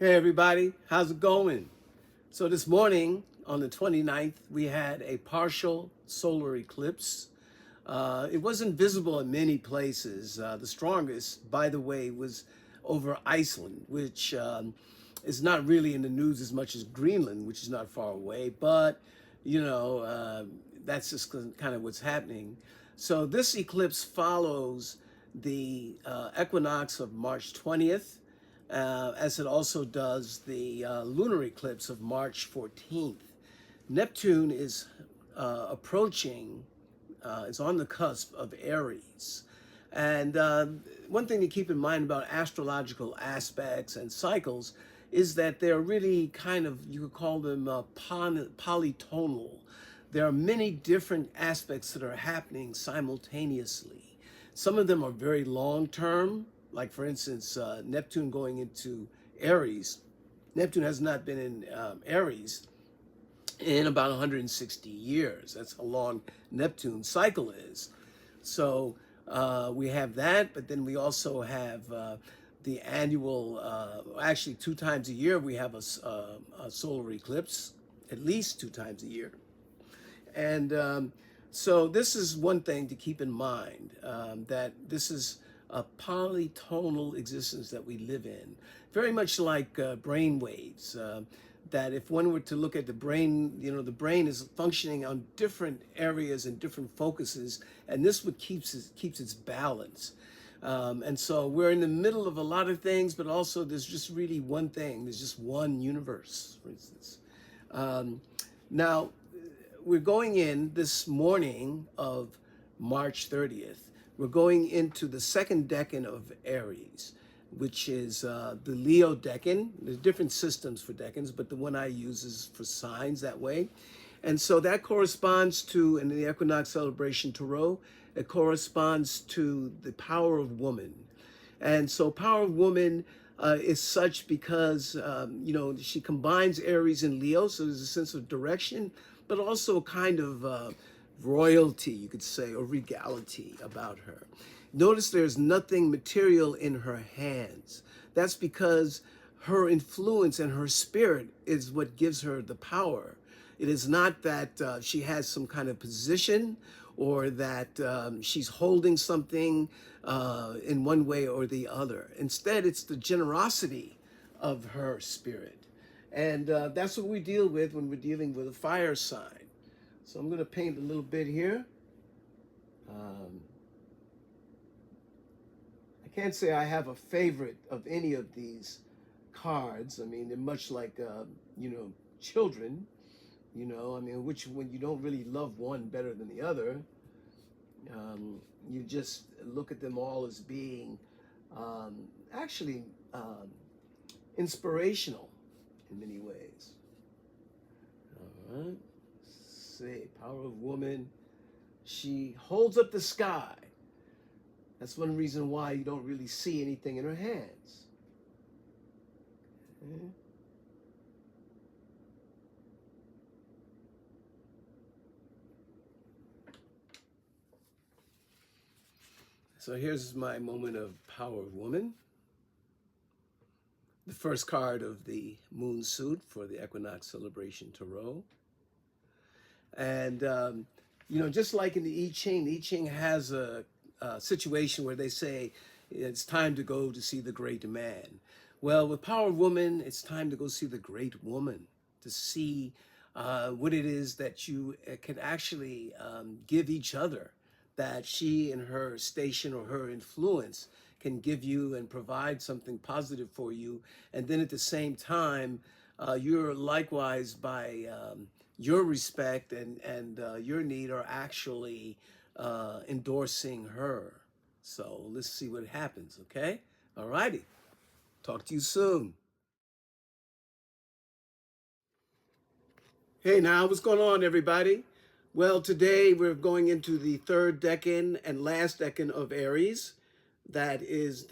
Hey everybody, how's it going? So this morning on the 29th, we had a partial solar eclipse. It wasn't visible in many places. The strongest, by the way, was over Iceland, which is not really in the news as much as Greenland, which is not far away, but that's just kind of what's happening. So this eclipse follows the equinox of March 20th, as it also does the lunar eclipse of March 14th. Neptune is approaching, is on the cusp of Aries. And one thing to keep in mind about astrological aspects and cycles is that they're really kind of, you could call them polytonal. There are many different aspects that are happening simultaneously. Some of them are very long term, like for instance, Neptune going into Aries. Neptune has not been in Aries in about 160 years. That's how long Neptune cycle is. So we have that, but then we also have the annual, actually 2 times a year, we have a solar eclipse, at least 2 times a year. And so this is one thing to keep in mind, that this is a polytonal existence that we live in, very much like brain waves. That if one were to look at the brain, the brain is functioning on different areas and different focuses, and this would keeps its balance. And so we're in the middle of a lot of things, but also there's just really one thing. There's just one universe, for instance. Now, we're going in this morning of March 30th. We're going into the second decan of Aries, which is the Leo decan. There's different systems for decans, but the one I use is for signs that way. And so that corresponds to, in the Equinox Celebration Tarot, it corresponds to the power of woman. And so power of woman is such because, she combines Aries and Leo, so there's a sense of direction, but also a kind of royalty, you could say, or regality about her. Notice there's nothing material in her hands. That's because her influence and her spirit is what gives her the power. It is not that she has some kind of position or that she's holding something in one way or the other. Instead, it's the generosity of her spirit. And that's what we deal with when we're dealing with a fire sign. So I'm going to paint a little bit here. I can't say I have a favorite of any of these cards. I mean, they're much like, children. Which when you don't really love one better than the other, you just look at them all as being actually inspirational in many ways. All right. Say, power of woman. She holds up the sky. That's one reason why you don't really see anything in her hands. Okay. So here's my moment of power of woman. The first card of the moon suit for the Equinox Celebration Tarot. And, just like in the I Ching has a situation where they say it's time to go to see the great man. Well, with Power of Woman, it's time to go see the great woman, to see what it is that you can actually give each other, that she and her station or her influence can give you and provide something positive for you. And then at the same time, you're likewise by your respect and your need are actually endorsing her. So let's see what happens, okay? All righty. Talk to you soon. Hey now, what's going on, everybody? Well, today we're going into the third decan and last decan of Aries. That is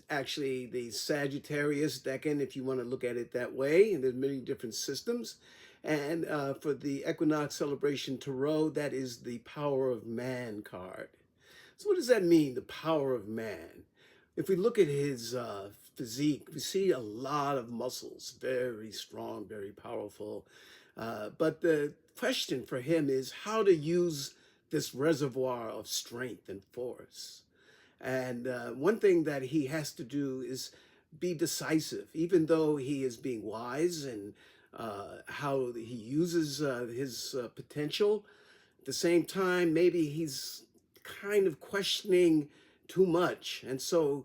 actually the Sagittarius decan, if you want to look at it that way. And there's many different systems. And for the Equinox Celebration Tarot, that is the Power of Man card. So what does that mean, the power of man? If we look at his physique, we see a lot of muscles, very strong, very powerful. But the question for him is how to use this reservoir of strength and force. And one thing that he has to do is be decisive, even though he is being wise and how he uses his potential. At the same time, maybe he's kind of questioning too much. And so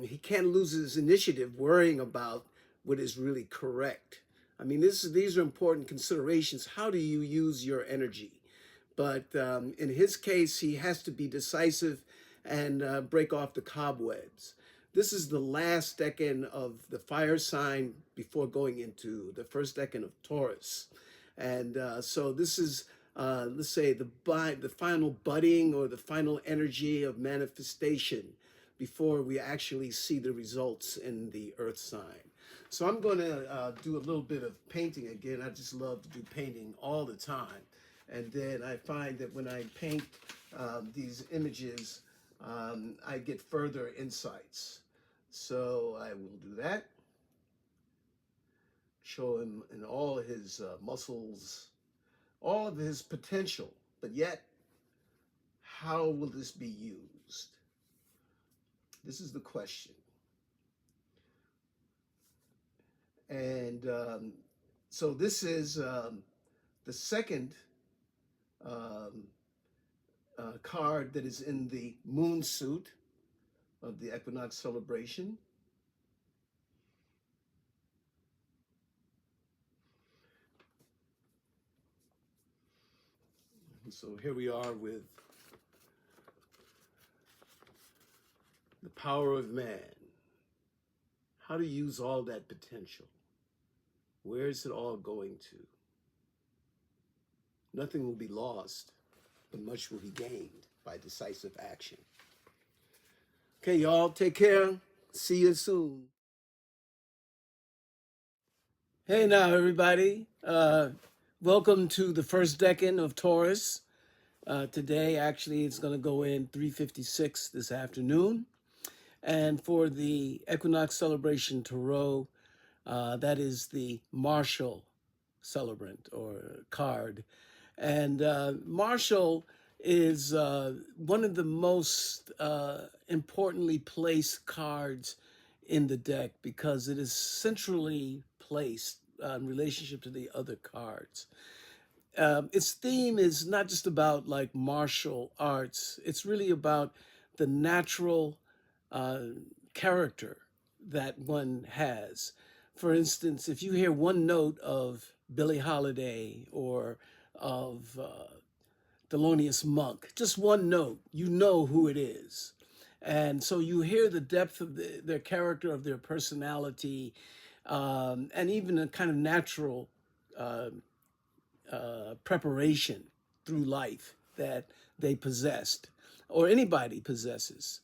he can't lose his initiative worrying about what is really correct. I mean, these are important considerations. How do you use your energy? But in his case, he has to be decisive and break off the cobwebs. This is the last decan of the fire sign before going into the first decan of Taurus. And so this is, let's say, the final budding or the final energy of manifestation before we actually see the results in the earth sign. So I'm going to do a little bit of painting again. I just love to do painting all the time. And then I find that when I paint these images, I get further insights. So I will do that. Show him in all his muscles, all of his potential. But yet, how will this be used? This is the question. And so this is the second card that is in the moon suit of the equinox celebration. And so here we are with the power of man. How to use all that potential. Where is it all going to? Nothing will be lost, but much will be gained by decisive action. Okay, y'all, take care. See you soon. Hey now, everybody. Welcome to the first decan of Taurus. Today, actually, it's going to go in 3:56 this afternoon. And for the Equinox Celebration Tarot, that is the Martial celebrant or card. And Martial is one of the most importantly placed cards in the deck because it is centrally placed in relationship to the other cards. Its theme is not just about like martial arts, it's really about the natural character that one has. For instance, if you hear one note of Billie Holiday or of Thelonious Monk, just one note, you know who it is. And so you hear the depth of their character, of their personality, and even a kind of natural preparation through life that they possessed, or anybody possesses.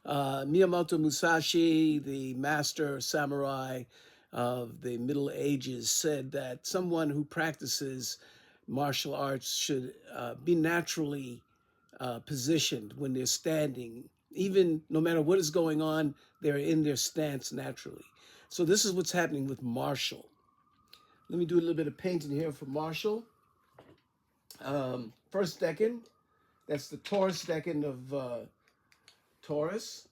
Miyamoto Musashi, the master samurai of the Middle Ages, said that someone who practices martial arts should be naturally positioned when they're standing. Even no matter what is going on, they're in their stance naturally. So this is what's happening with Martial. Let me do a little bit of painting here for Martial. First decan, that's the Taurus decan of Taurus.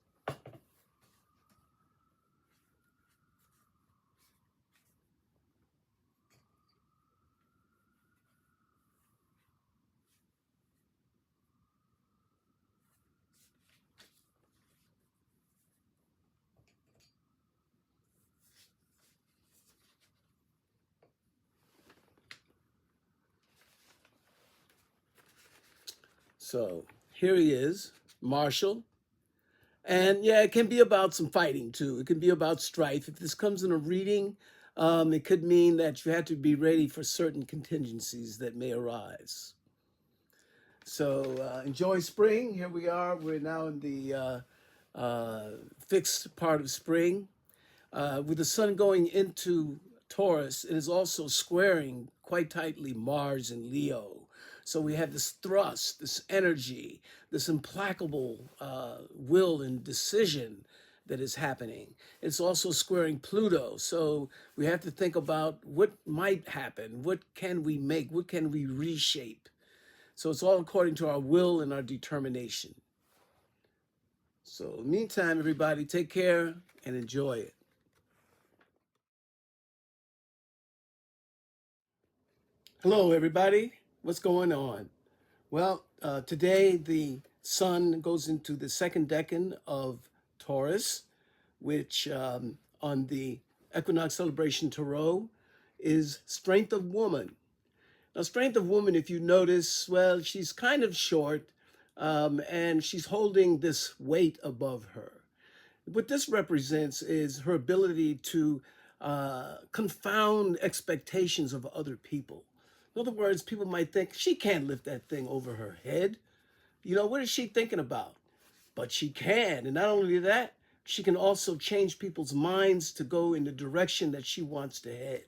So here he is, Martial. And yeah, it can be about some fighting too. It can be about strife. If this comes in a reading, it could mean that you have to be ready for certain contingencies that may arise. So enjoy spring. Here we are. We're now in the fixed part of spring. With the sun going into Taurus, it is also squaring quite tightly Mars and Leo. So we have this thrust, this energy, this implacable will and decision that is happening. It's also squaring Pluto. So we have to think about what might happen. What can we make? What can we reshape? So it's all according to our will and our determination. So meantime, everybody, take care and enjoy it. Hello, everybody. What's going on? Well, today the sun goes into the second decan of Taurus, which on the Equinox Celebration Tarot is Strength of Woman. Now, Strength of Woman, if you notice, well, she's kind of short and she's holding this weight above her. What this represents is her ability to confound expectations of other people. In other words, people might think she can't lift that thing over her head. You know, what is she thinking about? But she can. And not only that, she can also change people's minds to go in the direction that she wants to head.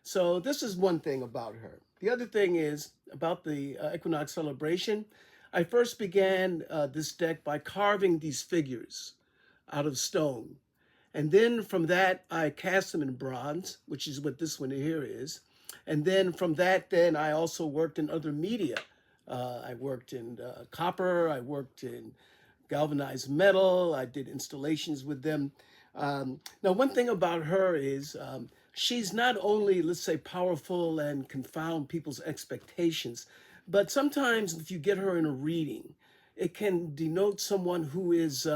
So this is one thing about her. The other thing is about the Equinox celebration. I first began this deck by carving these figures out of stone. And then from that, I cast them in bronze, which is what this one here is. And then from that, then I also worked in other media. I worked in copper, I worked in galvanized metal, I did installations with them. Now, one thing about her is she's not only, let's say, powerful and confound people's expectations, but sometimes if you get her in a reading, it can denote someone who is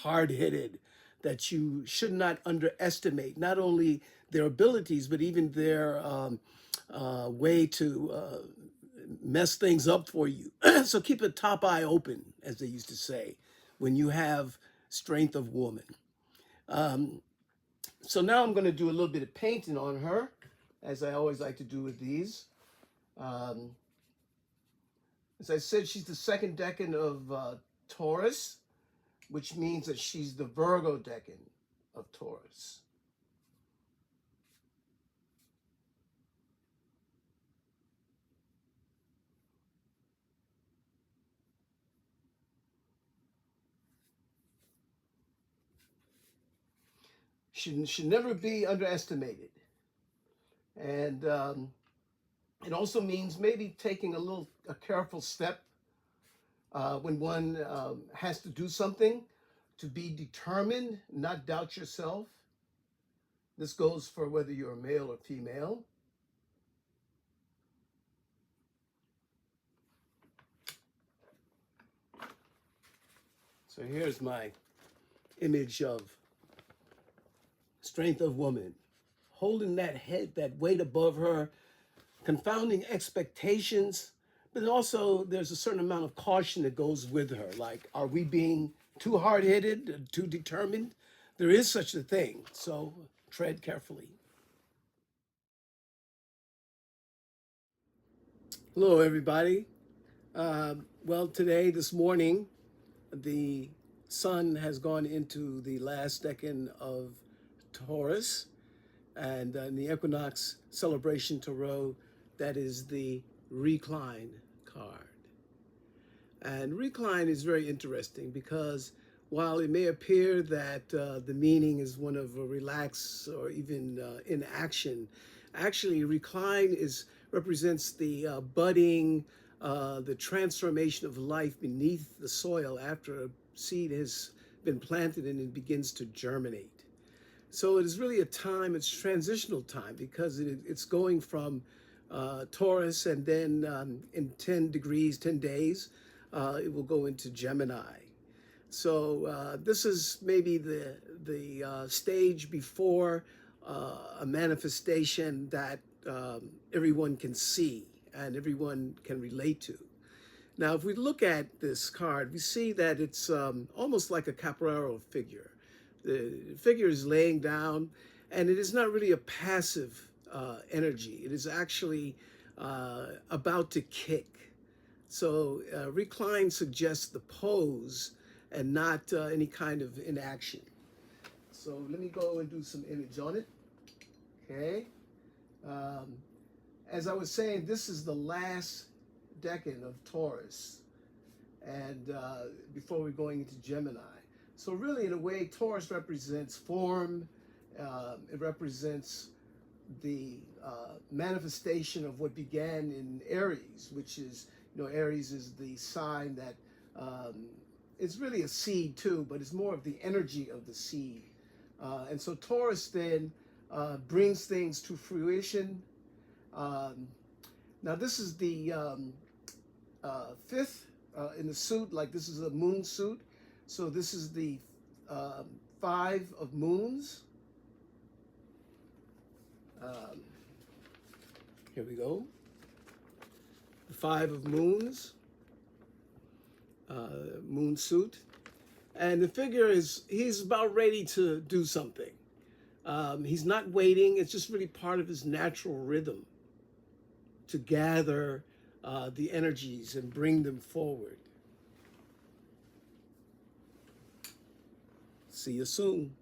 hard-headed, that you should not underestimate, not only their abilities, but even their way to mess things up for you. So keep a top eye open, as they used to say, when you have Strength of Woman. So now I'm going to do a little bit of painting on her, as I always like to do with these. As I said, she's the second decan of Taurus, which means that she's the Virgo decan of Taurus. She should never be underestimated. And it also means maybe taking a careful step when one has to do something, to be determined, not doubt yourself. This goes for whether you're male or female. So here's my image of Strength of Woman, holding that head, that weight above her, confounding expectations, but also there's a certain amount of caution that goes with her. Like, are we being too hard-headed, too determined? There is such a thing, so tread carefully. Hello, everybody. Well, today, this morning, the sun has gone into the last decan of Taurus, and in the Equinox Celebration Tarot, that is the Recline card. And Recline is very interesting because while it may appear that the meaning is one of a relax or even inaction, actually Recline represents the budding, the transformation of life beneath the soil after a seed has been planted and it begins to germinate. So it is really a time, it's transitional time, because it's going from Taurus, and then in 10 degrees, 10 days, it will go into Gemini. So this is maybe the stage before a manifestation that everyone can see and everyone can relate to. Now, if we look at this card, we see that it's almost like a capoeira figure. The figure is laying down, and it is not really a passive energy. It is actually about to kick. So recline suggests the pose and not any kind of inaction. So let me go and do some image on it. Okay. As I was saying, this is the last decan of Taurus, and before we're going into Gemini. So really, in a way, Taurus represents form. It represents the manifestation of what began in Aries, which is, Aries is the sign that um, it's really a seed too, but it's more of the energy of the seed. And so Taurus then brings things to fruition. Um, Now this is the fifth in the suit, like this is a moon suit. So this is the um, five of moons. Um, Here we go. The five of moons, moon suit. And the figure is, he's about ready to do something. He's not waiting. It's just really part of his natural rhythm to gather the energies and bring them forward. See you soon.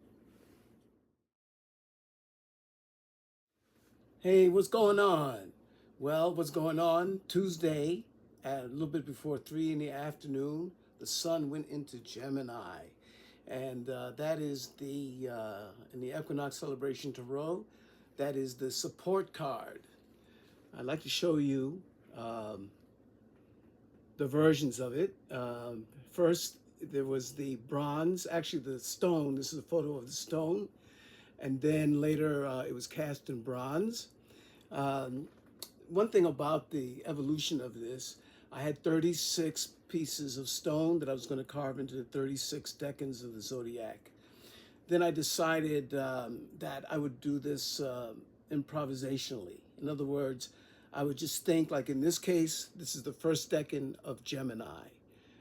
Hey, what's going on? Well, what's going on? Tuesday, at a little bit before 3 in the afternoon, the sun went into Gemini. And that is in the Equinox Celebration Tarot, that is the support card. I'd like to show you the versions of it. First, there was the bronze, actually the stone. This is a photo of the stone. And then later it was cast in bronze. One thing about the evolution of this, I had 36 pieces of stone that I was going to carve into the 36 decans of the zodiac. Then I decided that I would do this improvisationally. In other words, I would just think, like in this case, this is the first decan of Gemini.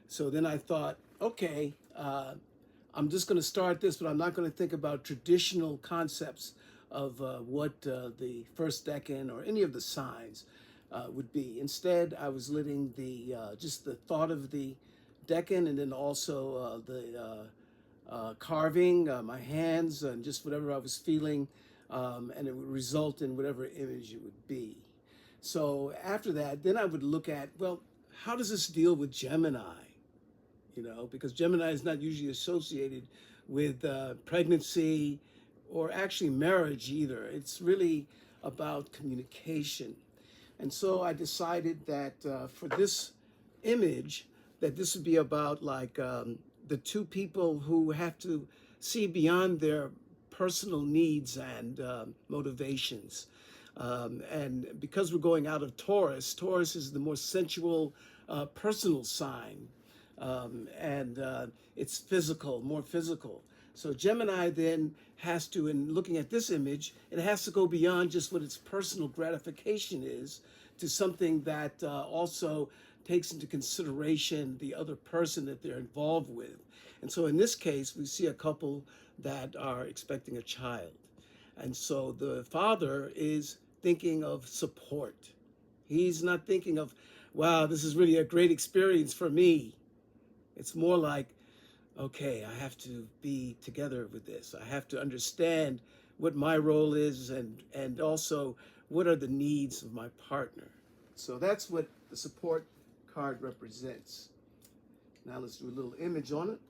So then I thought, okay, I'm just going to start this, but I'm not going to think about traditional concepts of what the first decan or any of the signs would be. Instead, I was letting just the thought of the decan, and then also the carving, my hands, and just whatever I was feeling, and it would result in whatever image it would be. So after that, then I would look at, well, how does this deal with Gemini? Because Gemini is not usually associated with pregnancy or actually marriage either. It's really about communication. And so I decided that for this image, that this would be about like the two people who have to see beyond their personal needs and motivations. And because we're going out of Taurus, Taurus is the more sensual, personal sign. And it's physical, more physical. So Gemini then has to, in looking at this image, it has to go beyond just what its personal gratification is to something that also takes into consideration the other person that they're involved with. And so in this case, we see a couple that are expecting a child. And so the father is thinking of support. He's not thinking of, wow, this is really a great experience for me. It's more like, okay, I have to be together with this. I have to understand what my role is and also what are the needs of my partner. So that's what the support card represents. Now let's do a little image on it.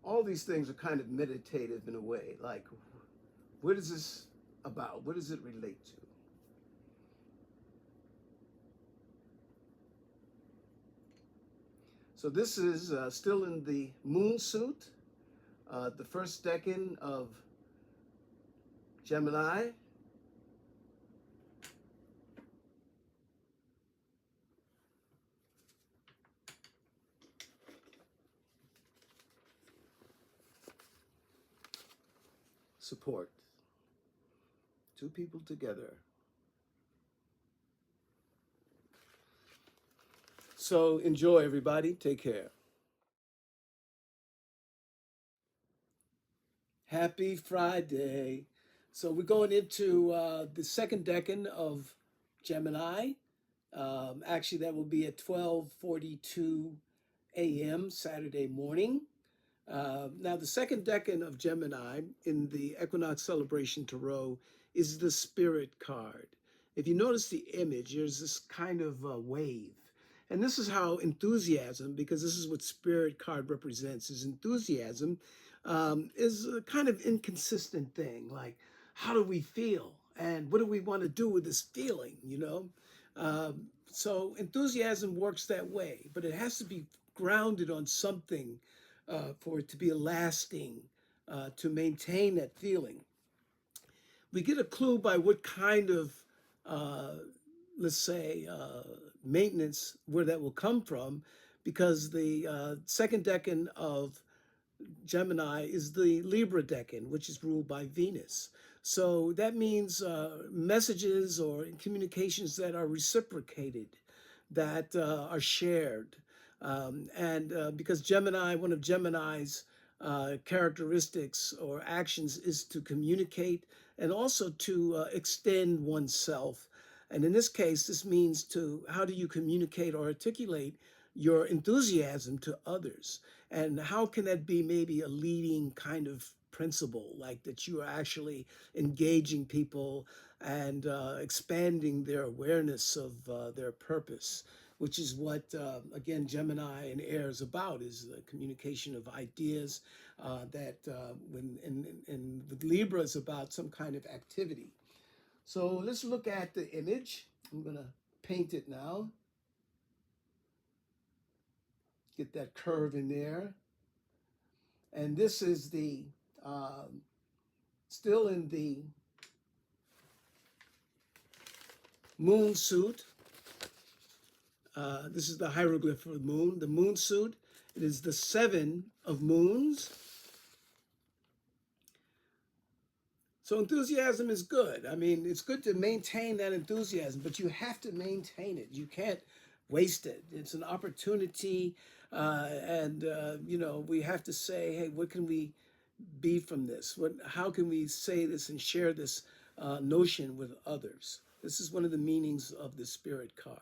All these things are kind of meditative in a way, like what is this about? What does it relate to? So this is still in the moon suit, the first decan of Gemini. Support. Two people together. So enjoy, everybody. Take care. Happy Friday. So we're going into the second decan of Gemini. Actually, that will be at 12:42 a.m. Saturday morning. Now, the second decan of Gemini in the Equinox Celebration Tarot is the Spirit card. if you notice the image, there's this kind of wave. And this is how enthusiasm, because this is what spirit card represents, is enthusiasm is a kind of inconsistent thing. Like, how do we feel? And what do we want to do with this feeling, you know? So enthusiasm works that way, but it has to be grounded on something for it to be a lasting, to maintain that feeling. We get a clue by what kind of, uh, let's say, maintenance where that will come from, because the second decan of Gemini is the Libra decan, which is ruled by Venus. So that means messages or communications that are reciprocated, that are shared. And because Gemini, one of Gemini's characteristics or actions is to communicate and also to extend oneself. And in this case, this means to how do you communicate or articulate your enthusiasm to others? And how can that be maybe a leading kind of principle, like that you are actually engaging people and expanding their awareness of their purpose, which is what, again, Gemini and Air is about, is the communication of ideas that and with Libra is about some kind of activity. So let's look at the image. I'm going to paint it now. Get that curve in there. And this is the, still in the moon suit. This is the hieroglyph for the moon. The moon suit, it is the 7 of moons. So enthusiasm is good. I mean, it's good to maintain that enthusiasm, but you have to maintain it. You can't waste it. It's an opportunity, and you know, we have to say, hey, what can we be from this? How can we say this and share this notion with others? This is one of the meanings of the spirit card.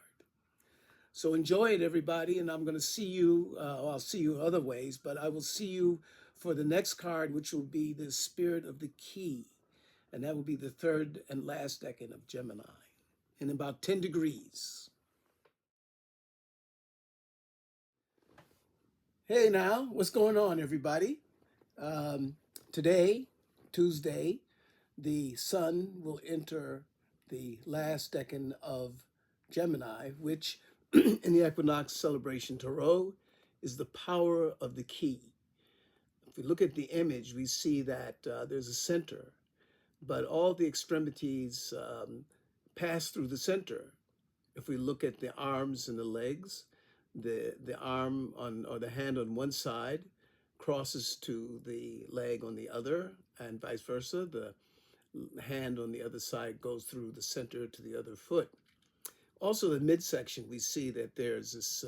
So enjoy it, everybody, and I'm going to see you. I'll see you other ways, but I will see you for the next card, which will be the spirit of the key, and that will be the third and last decan of Gemini, in about 10 degrees. Hey, now, what's going on, everybody? Today, Tuesday, the sun will enter the last decan of Gemini, which in the Equinox Celebration Tarot is the power of the key. If we look at the image, we see that there's a center, but all the extremities pass through the center. If we look at the arms and the legs, the arm on or the hand on one side crosses to the leg on the other, and vice versa. The hand on the other side goes through the center to the other foot. Also, the midsection, we see that there's this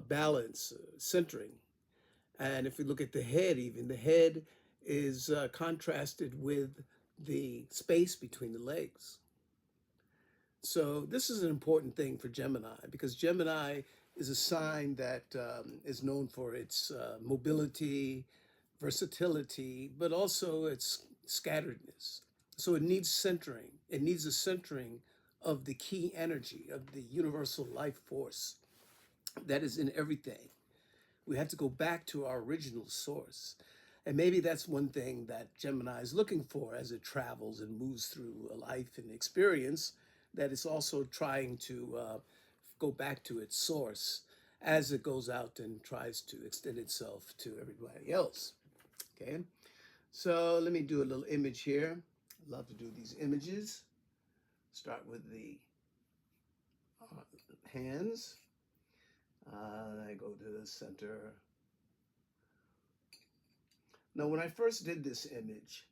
balance, centering. And if we look at the head, even the head is contrasted with the space between the legs. So this is an important thing for Gemini, because Gemini is a sign that is known for its mobility, versatility, but also its scatteredness. So it needs centering. It needs a centering of the key energy of the universal life force that is in everything. We have to go back to our original source. And maybe that's one thing that Gemini is looking for as it travels and moves through a life and experience, that it's also trying to go back to its source as it goes out and tries to extend itself to everybody else. Okay, so let me do a little image here. I love to do these images. Start with the hands. I go to the center. Now, when I first did this image,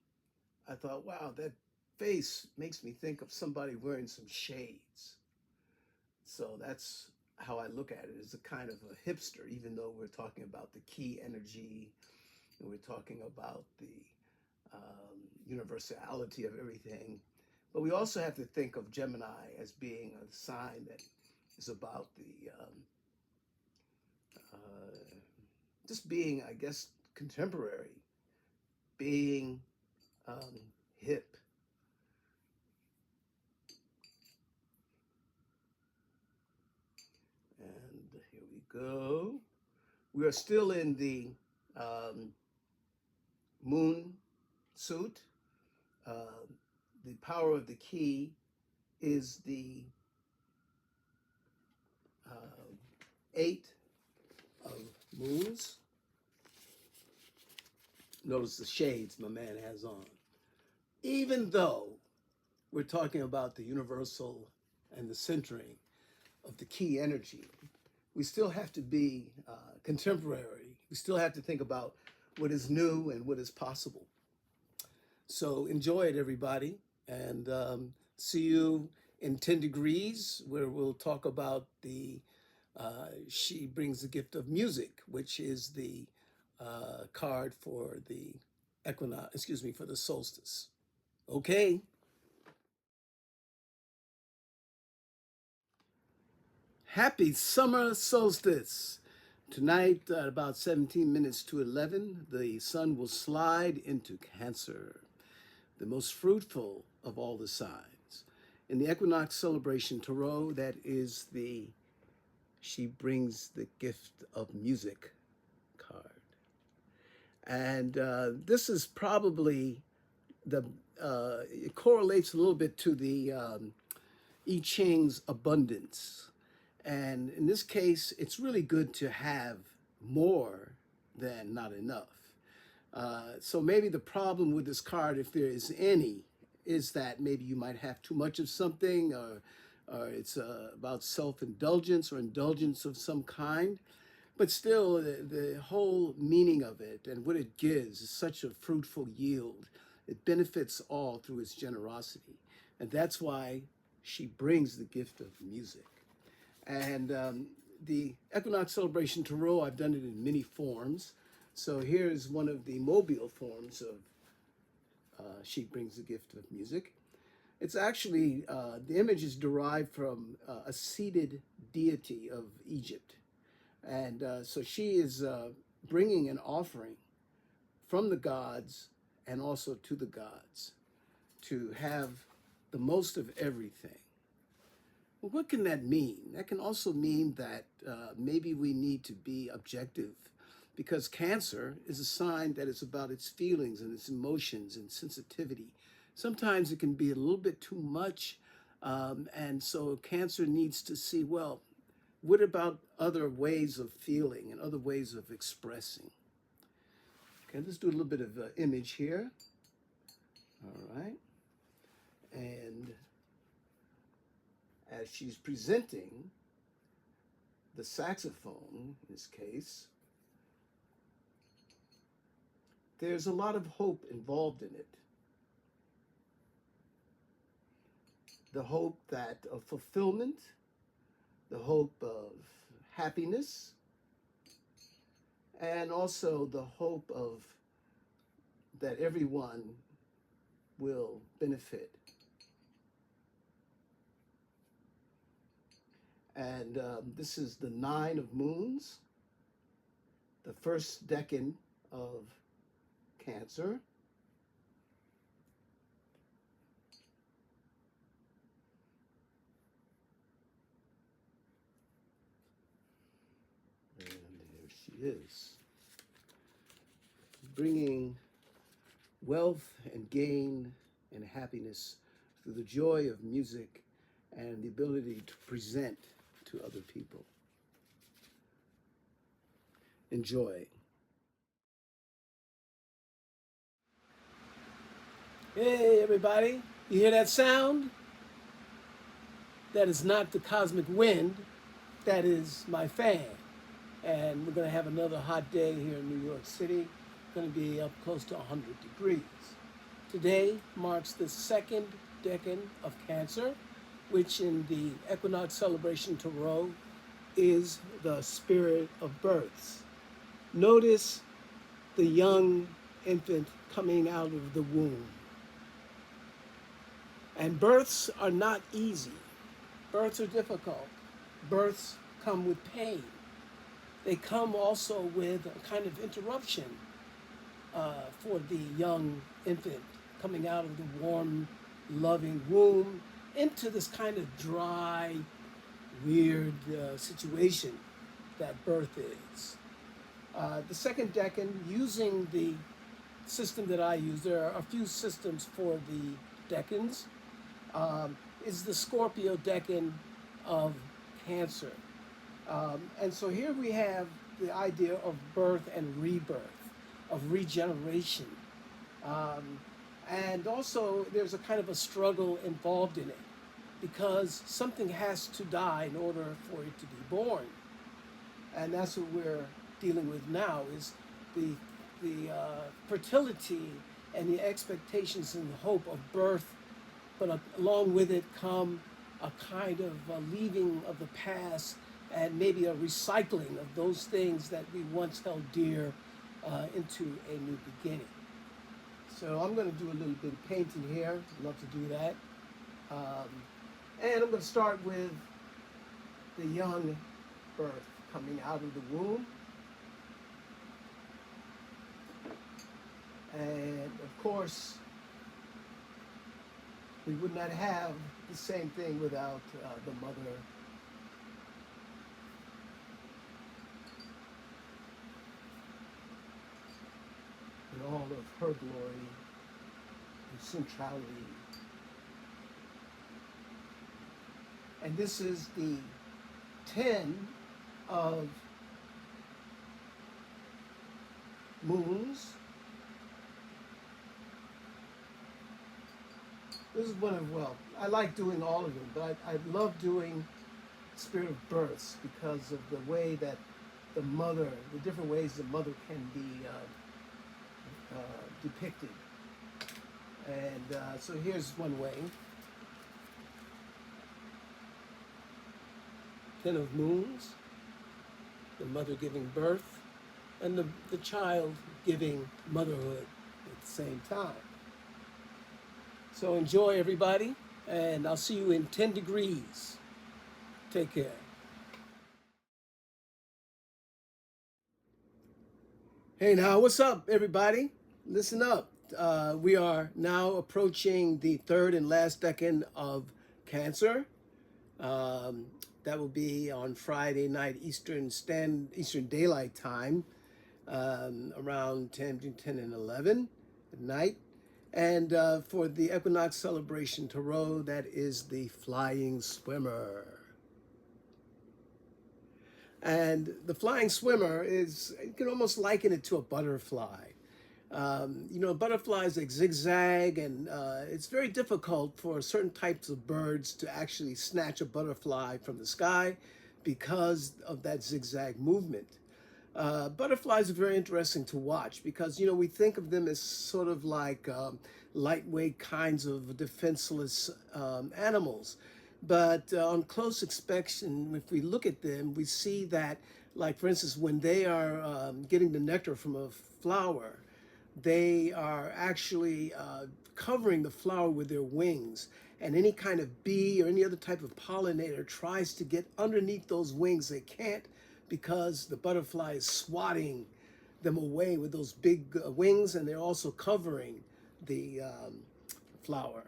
I thought, wow, that face makes me think of somebody wearing some shades. So that's how I look at it, as a kind of a hipster, even though we're talking about the key energy and we're talking about the universality of everything. But we also have to think of Gemini as being a sign that is about the just being, I guess, contemporary, being hip. go. We are still in the moon suit. The power of the key is the 8 of moons. Notice the shades my man has on. Even though we're talking about the universal and the centering of the key energy, we still have to be contemporary. We still have to think about what is new and what is possible. So enjoy it, everybody, and see you in 10 degrees, where we'll talk about the She Brings the Gift of Music, which is the card for the equinox, excuse me, for the solstice. Okay. Happy summer solstice. Tonight, at about 17 minutes to 11, the sun will slide into Cancer, the most fruitful of all the signs. In the equinox celebration tarot, that is the She Brings the Gift of Music card. And this is probably it correlates a little bit to the I Ching's abundance. And in this case, it's really good to have more than not enough. So maybe the problem with this card, if there is any, is that maybe you might have too much of something, or it's about self-indulgence or indulgence of some kind. But still, the whole meaning of it and what it gives is such a fruitful yield. It benefits all through its generosity. And that's why she brings the gift of music. And the Equinox Celebration Tarot, I've done it in many forms. So here's one of the mobile forms of She Brings the Gift of Music. It's actually, the image is derived from a seated deity of Egypt. And so she is bringing an offering from the gods and also to the gods to have the most of everything. Well, what can that mean? That can also mean that maybe we need to be objective, because Cancer is a sign that is about its feelings and its emotions and sensitivity. Sometimes it can be a little bit too much, and so Cancer needs to see, well, what about other ways of feeling and other ways of expressing? Okay, let's do a little bit of image here. All right. And as she's presenting the saxophone, in this case, there's a lot of hope involved in it. The hope that of fulfillment, the hope of happiness, and also the hope of that everyone will benefit. And this is the 9 of moons, the first decan of Cancer. And there she is, bringing wealth and gain and happiness through the joy of music and the ability to present to other people. Enjoy. Hey, everybody. You hear that sound? That is not the cosmic wind. That is my fan. And we're going to have another hot day here in New York City. Going to be up close to 100 degrees. Today marks the second decan of Cancer, which in the Equinox Celebration Tarot is the spirit of births. Notice the young infant coming out of the womb. And births are not easy. Births are difficult. Births come with pain. They come also with a kind of interruption for the young infant coming out of the warm, loving womb into this kind of dry, weird situation. that birth is. The second decan, using the system that I use, there are a few systems for the decans, is the Scorpio decan of Cancer. And so here we have the idea of birth and rebirth, of regeneration. Um, and also, there's a kind of a struggle involved in it because something has to die in order for it to be born. And that's what we're dealing with now is the, the fertility and the expectations and hope of birth, but along with it come a kind of leaving of the past and maybe a recycling of those things that we once held dear into a new beginning. So I'm going to do a little bit of painting here. I'd love to do that. And I'm going to start with the young birth coming out of the womb. And of course, we would not have the same thing without the mother. In all of her glory and centrality. And this is the 10 of moons. This is one of, well, I like doing all of them, but I love doing spirit of births because of the way that the mother, the different ways the mother can be depicted. And so here's one way. 10 of moons, the mother giving birth, and the child giving motherhood at the same time. So enjoy, everybody, and I'll see you in 10 degrees. Take care. Hey now, what's up, everybody? Listen up. We are now approaching the third and last decan of Cancer. That will be on Friday night Eastern Daylight Time, around 10 and 11 at night. And for the Equinox Celebration Tarot, that is the Flying Swimmer. And the Flying Swimmer is, you can almost liken it to a butterfly. You know, butterflies like zigzag, and it's very difficult for certain types of birds to actually snatch a butterfly from the sky because of that zigzag movement. Butterflies are very interesting to watch because, you know, we think of them as sort of like lightweight kinds of defenseless animals. But on close inspection, if we look at them, we see that, like, for instance, when they are getting the nectar from a flower, they are actually covering the flower with their wings. And any kind of bee or any other type of pollinator tries to get underneath those wings. They can't because the butterfly is swatting them away with those big wings, and they're also covering the flower.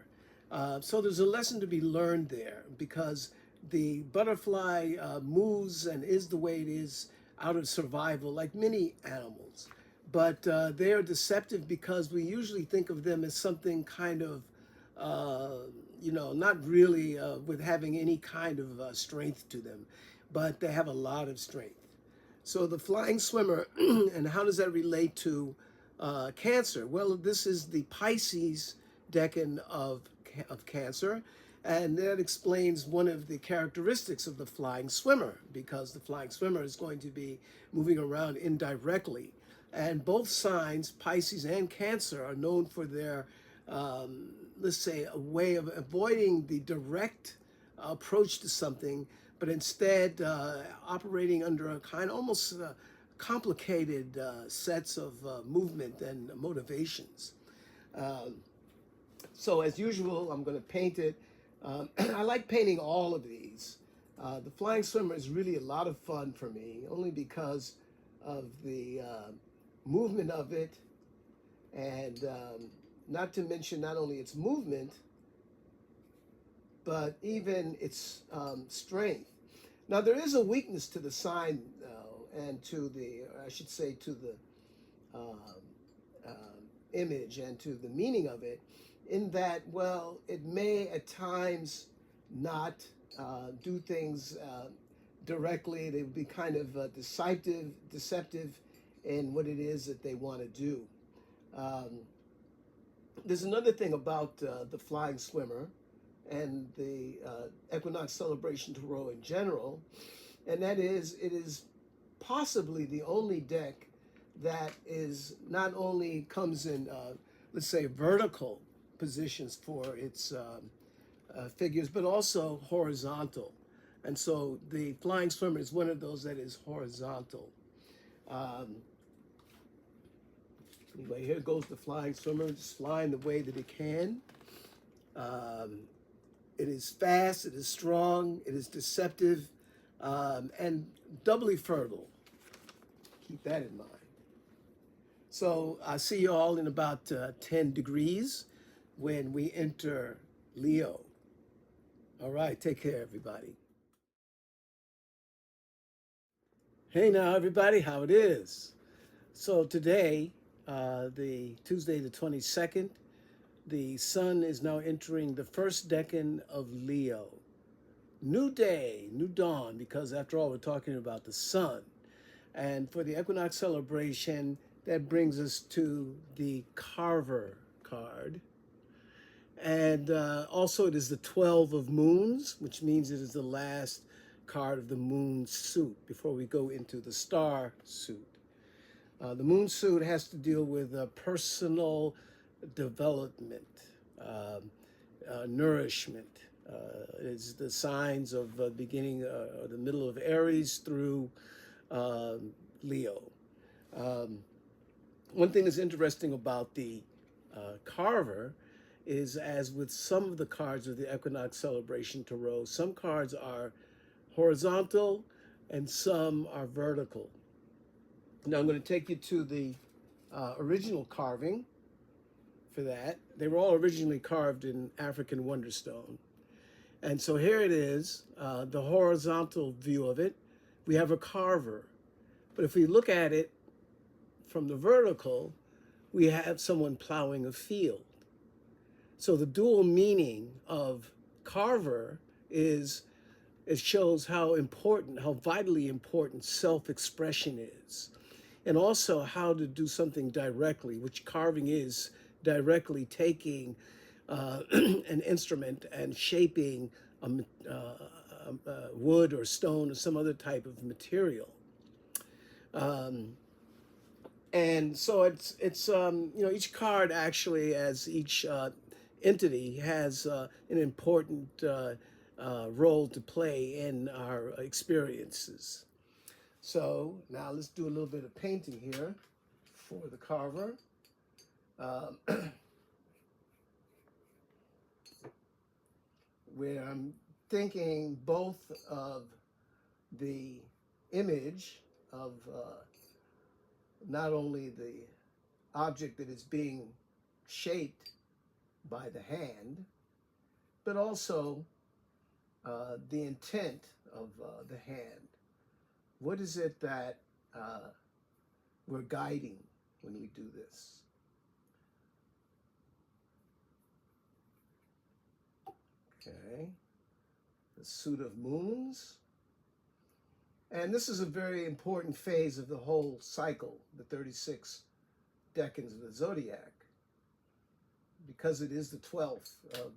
So there's a lesson to be learned there because the butterfly moves and is the way it is out of survival, like many animals. But they are deceptive because we usually think of them as something kind of, you know, not really with having any kind of strength to them, but they have a lot of strength. So the Flying Swimmer, and how does that relate to Cancer? Well, this is the Pisces decan of Cancer, and that explains one of the characteristics of the Flying Swimmer, because the Flying Swimmer is going to be moving around indirectly. And both signs, Pisces and Cancer, are known for their, let's say, a way of avoiding the direct approach to something, but instead operating under a kind of almost complicated sets of movement and motivations. So as usual, I'm going to paint it. I like painting all of these. The Flying Swimmer is really a lot of fun for me, only because of the movement of it, and not to mention not only its movement, but even its strength. Now, there is a weakness to the sign, and to the, or I should say, to the image and to the meaning of it, in that, well, it may at times not do things directly. They would be kind of deceptive in what it is that they want to do. Um, there's another thing about the Flying Swimmer and the Equinox Celebration to Row in general, and that is it is possibly the only deck that is not only comes in, let's say, vertical positions for its figures, but also horizontal. And so the Flying Swimmer is one of those that is horizontal. Um, anyway, here goes the Flying Swimmer, just flying the way that it can. It is fast, it is strong, it is deceptive, and doubly fertile. Keep that in mind. So I see you all in about 10 degrees when we enter Leo. All right, take care, everybody. Hey now, everybody, how it is? So today, the Tuesday the 22nd, the sun is now entering the first decan of Leo. New day, new dawn, because after all, we're talking about the sun. And for the equinox celebration, that brings us to the Carver card. And also it is the 12 of moons, which means it is the last card of the moon suit before we go into the star suit. The moon suit has to deal with personal development, nourishment. It's the signs of beginning or the middle of Aries through Leo. One thing that's interesting about the Carver is, as with some of the cards of the Equinox Celebration Tarot, some cards are horizontal and some are vertical. Now I'm going to take you to the original carving for that. They were all originally carved in African Wonderstone. And so here it is, the horizontal view of it. We have a carver. But if we look at it from the vertical, we have someone plowing a field. So the dual meaning of carver is it shows how important, how vitally important self-expression is. And also how to do something directly, which carving is directly taking an instrument and shaping wood or stone or some other type of material. And so it's you know, each card actually, as each entity has an important role to play in our experiences. So now let's do a little bit of painting here for the carver. Where I'm thinking both of the image of not only the object that is being shaped by the hand, but also the intent of the hand. What is it that we're guiding when we do this? Okay, the suit of moons. And this is a very important phase of the whole cycle, the 36 decans of the zodiac, because it is the 12th of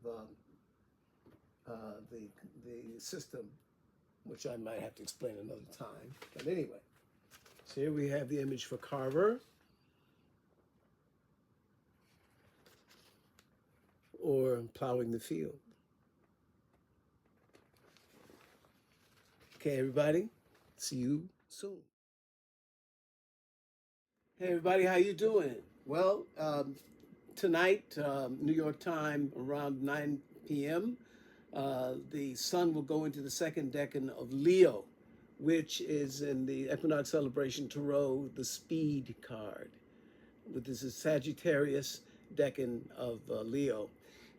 the system, which I might have to explain another time. But anyway, so here we have the image for carver, or plowing the field. Okay, everybody, see you soon. Hey, everybody, how you doing? Well, tonight, New York time, around 9 p.m., the sun will go into the second decan of Leo, which is in the Equinox Celebration Tarot, the speed card. This is Sagittarius decan of Leo.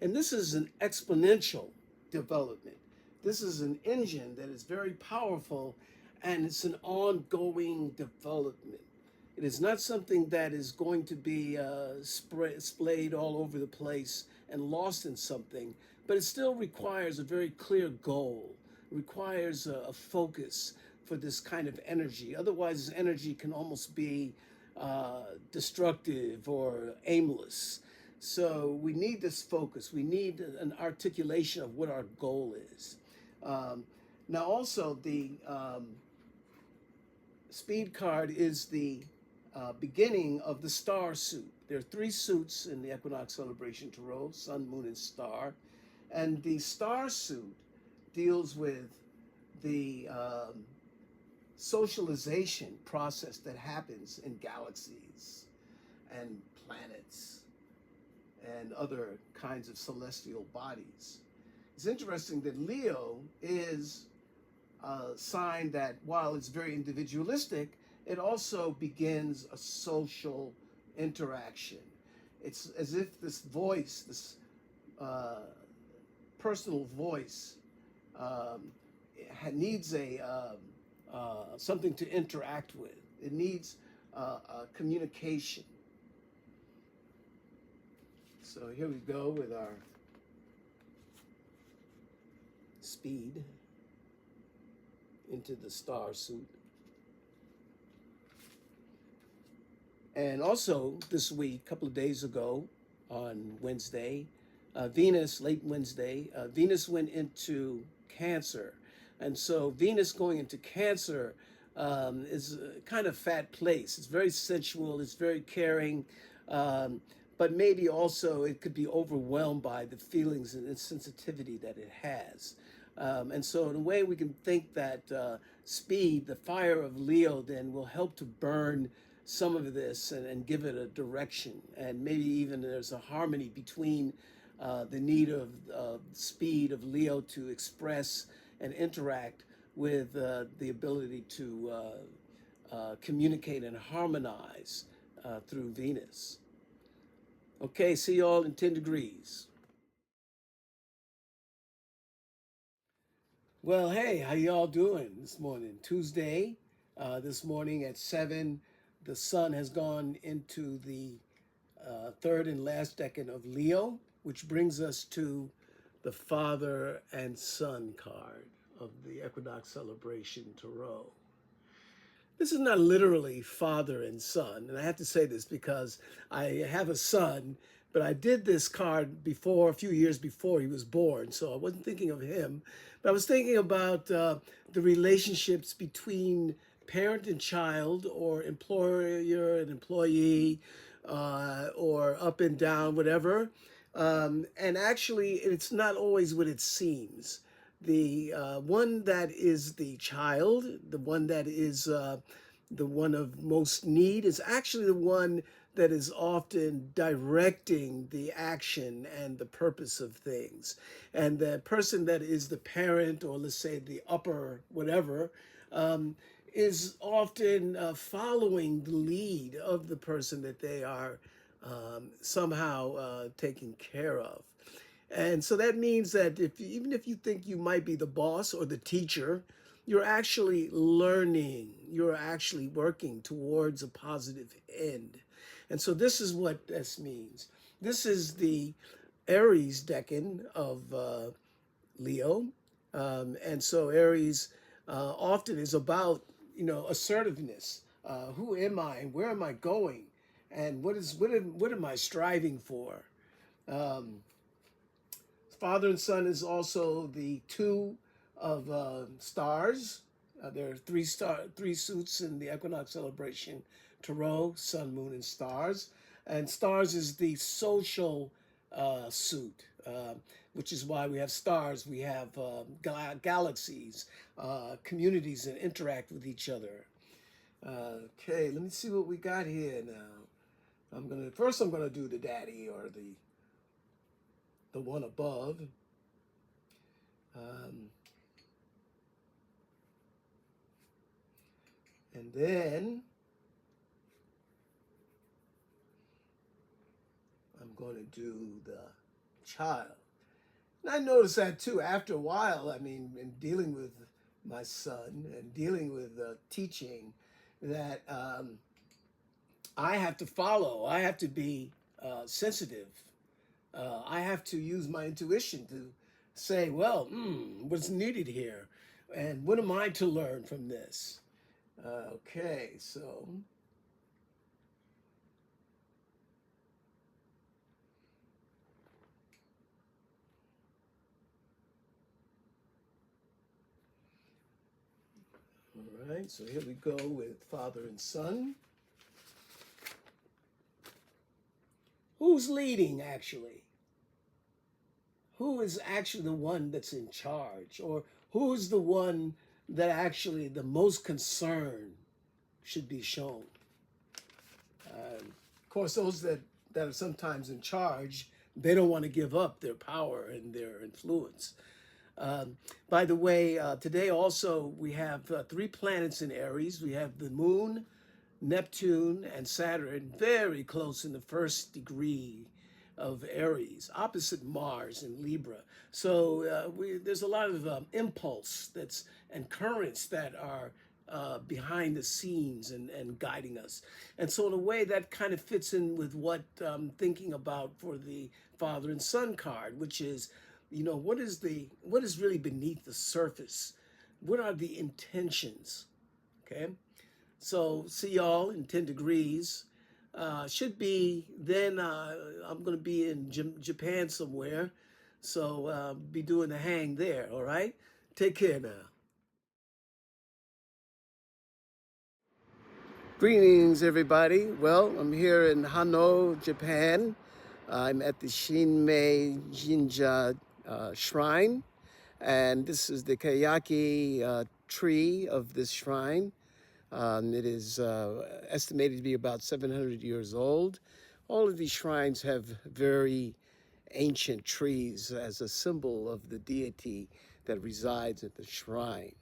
And this is an exponential development. This is an engine that is very powerful and it's an ongoing development. It is not something that is going to be splayed all over the place and lost in something, but it still requires a very clear goal. It requires a focus for this kind of energy. Otherwise, this energy can almost be destructive or aimless. So we need this focus. We need an articulation of what our goal is. Um, Now, also, the speed card is the beginning of the star suit. There are three suits in the Equinox Celebration Tarot: Sun, Moon, and Star. And the star suit deals with the socialization process that happens in galaxies and planets and other kinds of celestial bodies. It's interesting that Leo is a sign that, while it's very individualistic, it also begins a social interaction. It's as if this voice, this personal voice, needs something to interact with. It needs communication. So here we go with our speed into the star suit. And also this week, a couple of days ago on Wednesday, Venus, late Wednesday, Venus went into Cancer. And so Venus going into Cancer is a kind of fat place. It's very sensual, it's very caring, but maybe also it could be overwhelmed by the feelings and sensitivity that it has. And so in a way we can think that speed, the fire of Leo, then will help to burn some of this and give it a direction. And maybe even there's a harmony between the need of speed of Leo to express and interact with the ability to communicate and harmonize through Venus. Okay, see y'all in 10 degrees. Well, hey, how y'all doing this morning? Tuesday, this morning at 7, the sun has gone into the third and last decan of Leo, which brings us to the Father and Son card of the Equinox Celebration Tarot. This is not literally father and son, and I have to say this because I have a son, but I did this card before, a few years before he was born, so I wasn't thinking of him, but I was thinking about the relationships between parent and child, or employer and employee, or up and down, whatever. And actually, it's not always what it seems. The one that is the child, the one that is the one of most need, is actually the one that is often directing the action and the purpose of things. And the person that is the parent, or let's say the upper whatever, is often following the lead of the person that they are somehow taking care of. And so that means that even if you think you might be the boss or the teacher, you're actually learning, you're actually working towards a positive end. And so this is what this means. This is the Aries decan of Leo. And so Aries often is about, assertiveness. Who am I and where am I going? And what am I striving for? Father and Son is also the two of stars. There are three suits in the Equinox Celebration Tarot: Sun, Moon, and Stars. And Stars is the social suit, which is why we have stars. We have galaxies, communities that interact with each other. Okay, let me see what we got here now. I'm gonna do the daddy, or the one above. And then I'm going to do the child. And I noticed that too after a while. I mean, in dealing with my son, and dealing with teaching, that I have to follow. I have to be sensitive. I have to use my intuition to say, well, what's needed here? And what am I to learn from this? Okay, so all right, so here we go with father and son. Who's leading actually? Who is actually the one that's in charge? Or who's the one that actually the most concern should be shown? Of course, those that are sometimes in charge, they don't want to give up their power and their influence. By the way, today also we have three planets in Aries. We have the moon, Neptune, and Saturn very close in the first degree of Aries, opposite Mars in Libra. So there's a lot of impulse that's and currents that are behind the scenes and guiding us. And so in a way that kind of fits in with what I'm thinking about for the father and son card, which is, what is really beneath the surface? What are the intentions? Okay. So see y'all in 10 degrees. Should be then I'm going to be in Japan somewhere. So be doing the hang there, all right? Take care now. Greetings, everybody. Well, I'm here in Hanoi, Japan. I'm at the Shinmei Jinja shrine, and this is the kayaki tree of this shrine. It is estimated to be about 700 years old. All of these shrines have very ancient trees as a symbol of the deity that resides at the shrine.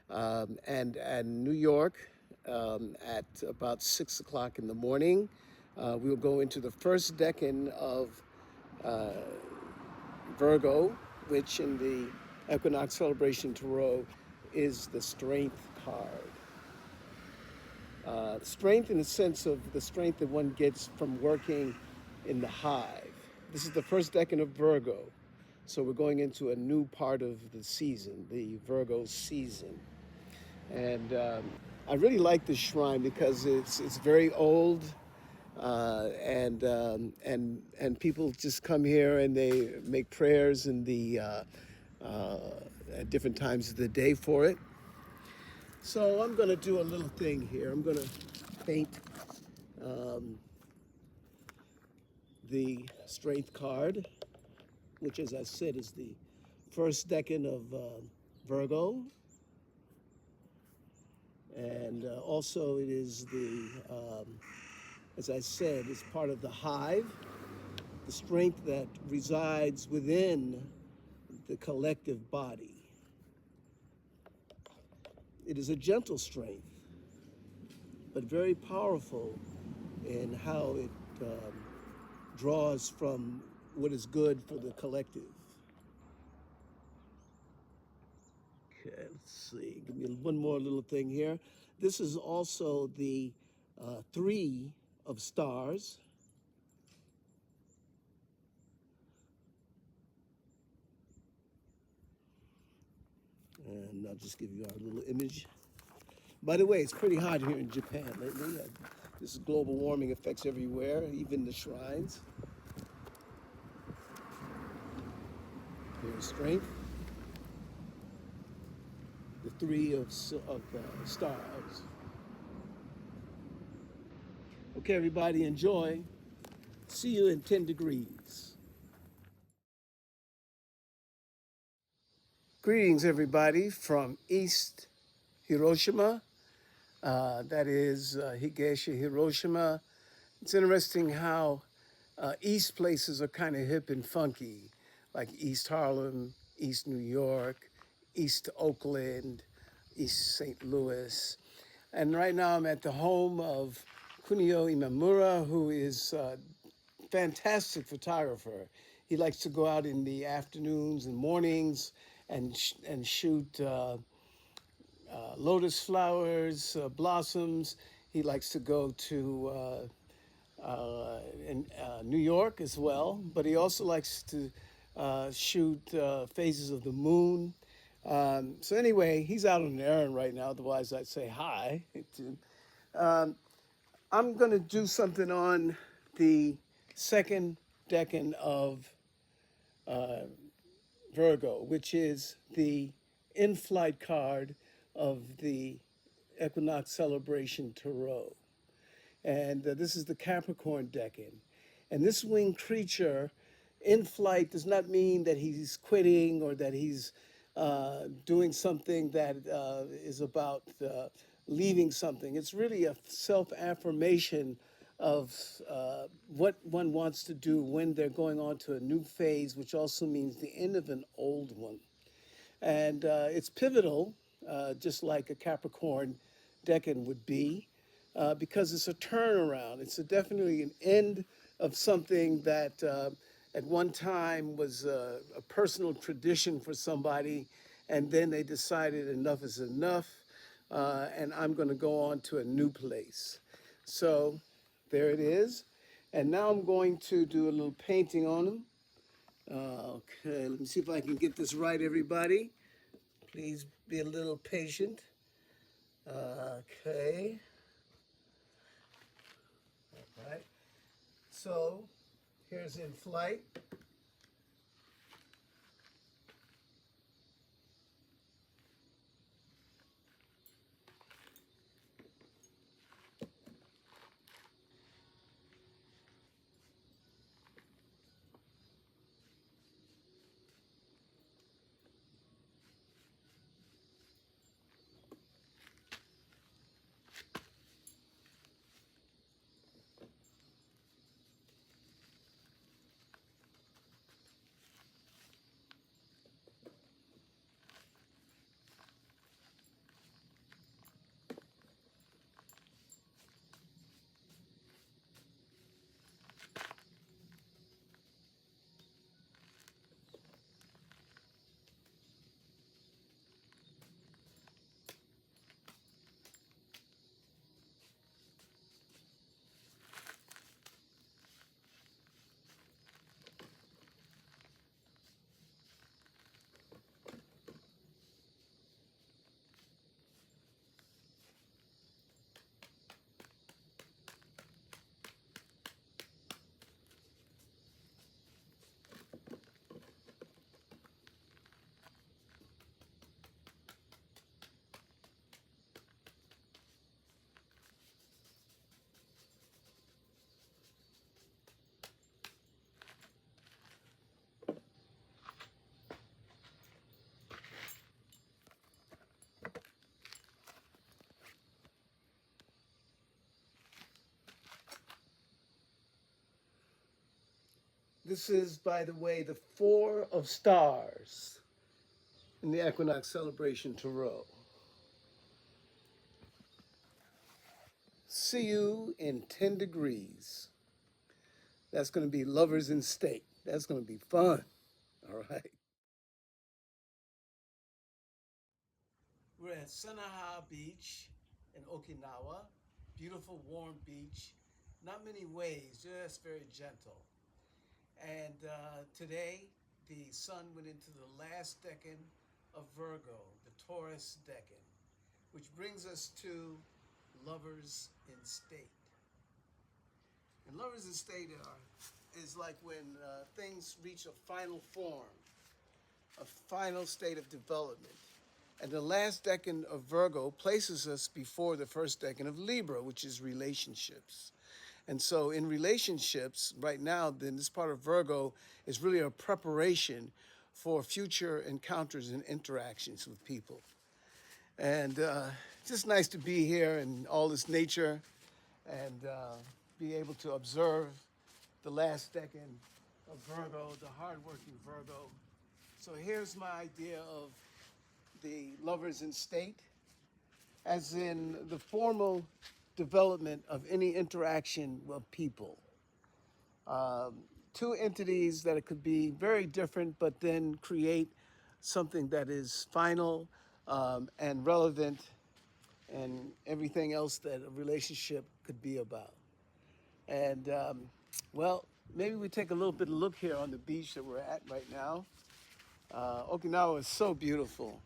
And New York, at about 6 o'clock in the morning, we'll go into the first decan of Virgo, which in the Equinox Celebration Tarot is the Strength card. Strength in the sense of the strength that one gets from working in the hive. This is the first decan of Virgo. So we're going into a new part of the season, the Virgo season. And I really like this shrine because it's very old, and people just come here and they make prayers in the at different times of the day for it. So I'm going to do a little thing here. I'm going to paint the strength card, which, as I said, is the first decan of Virgo. And also it is as I said, it's part of the hive, the strength that resides within the collective body. It is a gentle strength, but very powerful in how it draws from what is good for the collective. Okay, let's see. Give me one more little thing here. This is also the three of stars. And I'll just give you our little image. By the way, it's pretty hot here in Japan lately. This global warming affects everywhere, even the shrines. Here's strength. The three of stars. Okay, everybody, enjoy. See you in 10 degrees. Greetings, everybody, from East Hiroshima. That is Higashi, Hiroshima. It's interesting how East places are kind of hip and funky, like East Harlem, East New York, East Oakland, East St. Louis. And right now I'm at the home of Kunio Imamura, who is a fantastic photographer. He likes to go out in the afternoons and mornings and shoot lotus flowers, blossoms. He likes to go to in New York as well, but he also likes to shoot phases of the moon. So anyway, he's out on an errand right now. Otherwise, I'd say hi. I'm going to do something on the second decan of Virgo, which is the in-flight card of the Equinox Celebration Tarot. And this is the Capricorn decan. And this winged creature in flight does not mean that he's quitting or that he's doing something that is about leaving something. It's really a self affirmation of what one wants to do when they're going on to a new phase, which also means the end of an old one. And it's pivotal, just like a Capricorn decan would be, because it's a turnaround. It's definitely an end of something that at one time was a personal tradition for somebody, and then they decided enough is enough, and I'm going to go on to a new place. So there it is. And now I'm going to do a little painting on them. Okay, let me see if I can get this right, everybody. Please be a little patient. Okay. All right. So here's in flight. This is, by the way, the Four of Stars in the Equinox Celebration Tarot. See you in 10 degrees. That's going to be Lovers in State. That's going to be fun. All right. We're at Sanaha Beach in Okinawa. Beautiful, warm beach. Not many waves, just very gentle. And today, the sun went into the last decan of Virgo, the Taurus decan, which brings us to Lovers in State. And Lovers in State is like when things reach a final form, a final state of development. And the last decan of Virgo places us before the first decan of Libra, which is relationships. And so in relationships, right now, then this part of Virgo is really a preparation for future encounters and interactions with people. And just nice to be here in all this nature and be able to observe the last decan of Virgo, the hardworking Virgo. So here's my idea of the Lovers in State, as in the formal development of any interaction with people. Two entities that it could be very different, but then create something that is final, and relevant and everything else that a relationship could be about. And well, maybe we take a little bit of look here on the beach that we're at right now. Okinawa is so beautiful.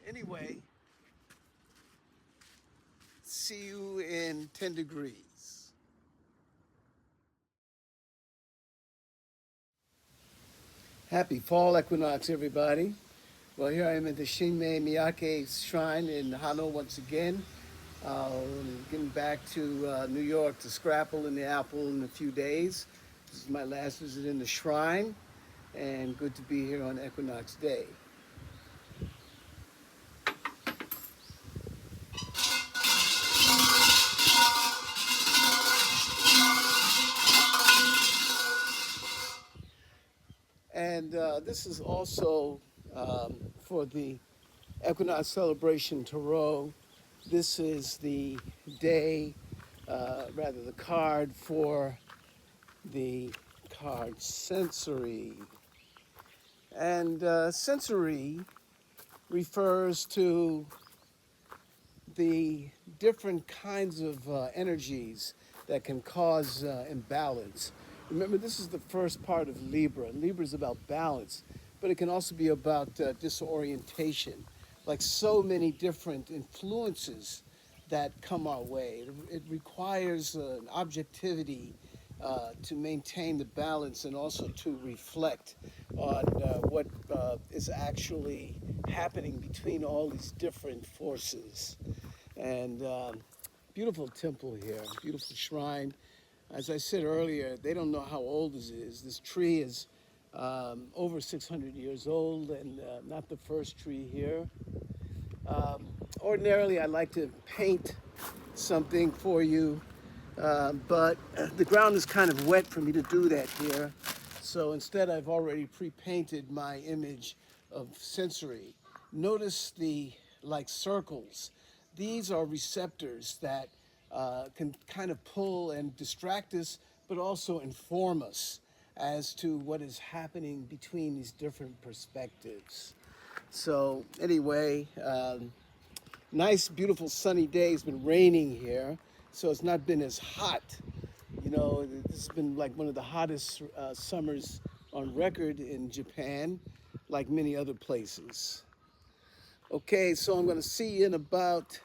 Anyway, see you in 10 degrees. Happy fall equinox, everybody. Well, here I am at the Shinmei Miyake Shrine in Hano once again. Getting back to New York to Scrapple and the Apple in a few days. This is my last visit in the shrine, and good to be here on Equinox Day. And this is also for the Equinox Celebration Tarot. This is the day, rather the card for the card sensory. And sensory refers to the different kinds of energies that can cause imbalance. Remember, this is the first part of Libra. Libra is about balance, but it can also be about disorientation, like so many different influences that come our way. It requires an objectivity to maintain the balance and also to reflect on what is actually happening between all these different forces. And beautiful temple here, beautiful shrine. As I said earlier, they don't know how old this is. This tree is over 600 years old and not the first tree here. Ordinarily, I like to paint something for you, but the ground is kind of wet for me to do that here. So instead, I've already pre-painted my image of sensory. Notice the like circles. These are receptors that can kind of pull and distract us, but also inform us as to what is happening between these different perspectives. So anyway, nice, beautiful sunny day. It's been raining here, so it's not been as hot. You know, this has been like one of the hottest summers on record in Japan, like many other places. Okay, so I'm going to see you in about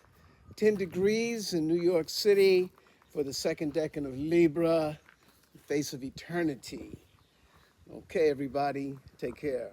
10 degrees in New York City for the second decan of Libra, the face of eternity. Okay, everybody, take care.